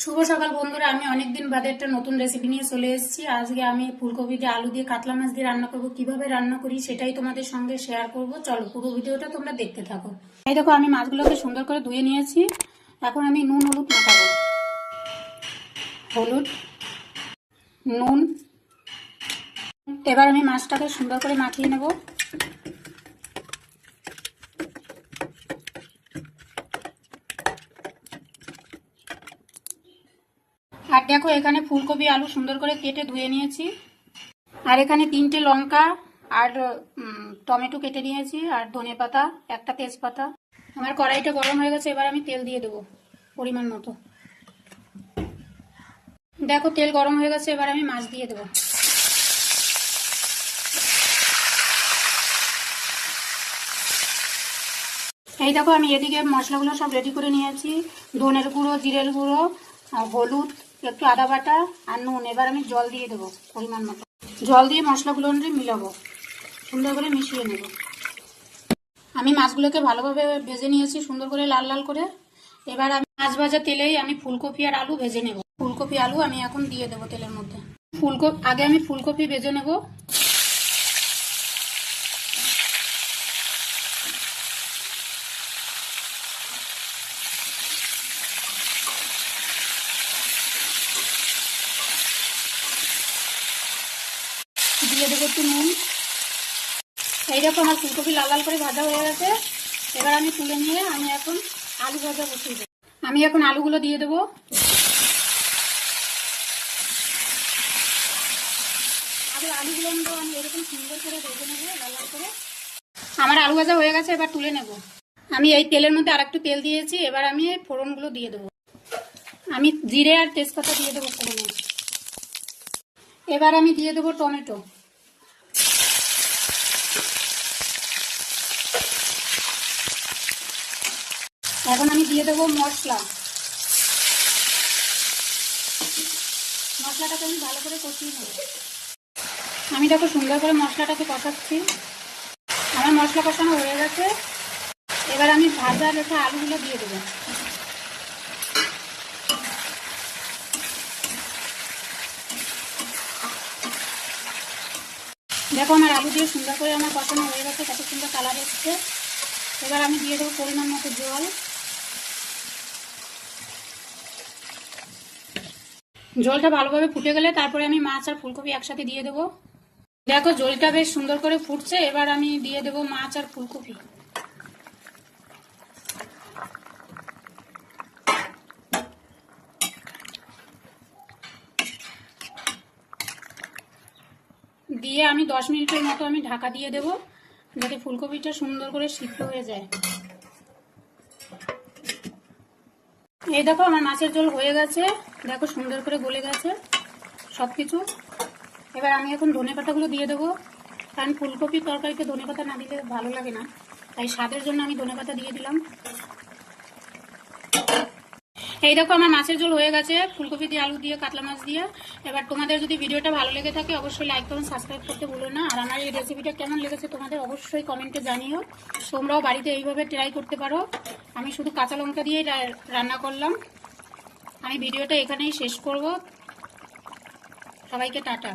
শুভ সকাল বন্ধুরা, আমি অনেকদিন বাদে একটা নতুন রেসিপি নিয়ে চলে এসেছি। আজকে আমি ফুলকপি দিয়ে আলু দিয়ে কাতলা মাছ দিয়ে রান্না করব। কিভাবে রান্না করি সেটাই তোমাদের সঙ্গে শেয়ার করব। চলো পুরো ভিডিওটা তোমরা দেখতে থাকো। এই দেখো, আমি মাছগুলোকে সুন্দর করে ধুয়ে নিয়েছি। এখন আমি নুন হলুদ মাখাবো। হলুদ, নুন, এবার আমি মাছটাকে সুন্দর করে মাখিয়ে নেব। আর দেখো, এখানে ফুলকপি আলু সুন্দর করে কেটে ধুয়ে নিয়েছি। আর এখানে 3টে লঙ্কা আর টমেটো কেটে নিয়েছি, আর ধনেপাতা, একটা তেজপাতা। আমার কড়াইটা গরম হয়ে গেছে, এবার আমি তেল দিয়ে দেবো পরিমাণ মতো। দেখো, তেল গরম হয়ে গেছে, এবার আমি মাছ দিয়ে দেবো। এই দেখো, আমি এদিকে মশলাগুলো সব রেডি করে নিয়েছি। ধনের গুঁড়ো, জিরের গুঁড়ো, হলুদ, একটু আদা বাটা আর নুন। এবার আমি জল দিয়ে দেবো পরিমাণ মতো। জল দিয়ে মশলাগুলো মিলাবো, সুন্দর করে মিশিয়ে নেব। আমি মাছগুলোকে ভালোভাবে ভেজে নিয়েছি, সুন্দর করে লাল লাল করে। এবার আমি মাছ ভাজা তেলেই আমি ফুলকপি আর আলু ভেজে নেব। ফুলকপি আলু আমি এখন দিয়ে দেবো তেলের মধ্যে। আগে আমি ফুলকপি ভেজে নেব। দিয়ে দেবো একটু নুন। এই দেখো, আমার ফুলকপি লাল লাল করে ভাজা হয়ে গেছে। এবার আমি তুলে নিয়ে আমি এখন আলু ভাজা বসিয়ে দেবো। আমি এখন আলুগুলো দিয়ে দেবো। আলুগুলো আমি এরকম সুন্দর করে ভেজে নেবো লাল লাল করে। আমার আলু ভাজা হয়ে গেছে, এবার তুলে নেব। আমি এই তেলের মধ্যে আর একটু তেল দিয়েছি। এবার আমি ফোড়নগুলো দিয়ে দেবো। আমি জিরে আর তেজপাতা দিয়ে দেবো ফোড়নে। এবার আমি দিয়ে দেবো টমেটো। এখন আমি দিয়ে দেবো মশলা। মশলাটাকে আমি ভালো করে কষিয়ে নেব। আমি দেখো সুন্দর করে মশলাটাকে কষাচ্ছি। আমার মশলা কষানো হয়ে গেছে। এবার আমি ভাজা রেখে আলুগুলো দিয়ে দেবো। দেখো, আমার আলু দিয়ে সুন্দর করে আমার কষানো হয়ে গেছে, কত সুন্দর কালার এসছে। এবার আমি দিয়ে দেবো পরিমাণ মতো জল। জলটা ভালোভাবে ফুটে গেলে তারপরে আমি মাছ আর ফুলকপি একসাথে দিয়ে দেবো। দেখো, জলটা বেশ সুন্দর করে ফুটছে। এবার আমি দিয়ে দেবো মাছ আর ফুলকপি। দিয়ে আমি 10 মিনিটের মতো আমি ঢাকা দিয়ে দেবো, যাতে ফুলকপিটা সুন্দর করে সিদ্ধ হয়ে যায়। এই দেখো, আমার মাছের ঝোল হয়ে গেছে। দেখো, সুন্দর করে গলে গেছে সবকিছু। এবার আমি এখন ধনেপাতাগুলো দিয়ে দেবো, কারণ ফুলকপির তরকারিতে ধনেপাতা না দিলে ভালো লাগে না, তাই স্বাদের জন্য আমি ধনেপাতা দিয়ে দিলাম। এই দেখো, আমার মাছের ঝোল হয়ে গেছে ফুলকপি দিয়ে আলু দিয়ে কাতলা মাছ দিয়ে। এবার তোমাদের যদি ভিডিওটা ভালো লেগে থাকে অবশ্যই লাইক করুন, সাবস্ক্রাইব করতে ভুলো না। আর আমার এই রেসিপিটা কেমন লেগেছে তোমাদের অবশ্যই কমেন্টে জানিও। তোমরাও বাড়িতে এইভাবে ট্রাই করতে পারো। আমি শুধু কাঁচা লঙ্কা দিয়েই রান্না করলাম। আমি ভিডিওটা এখানেই শেষ করব। সবাইকে টাটা।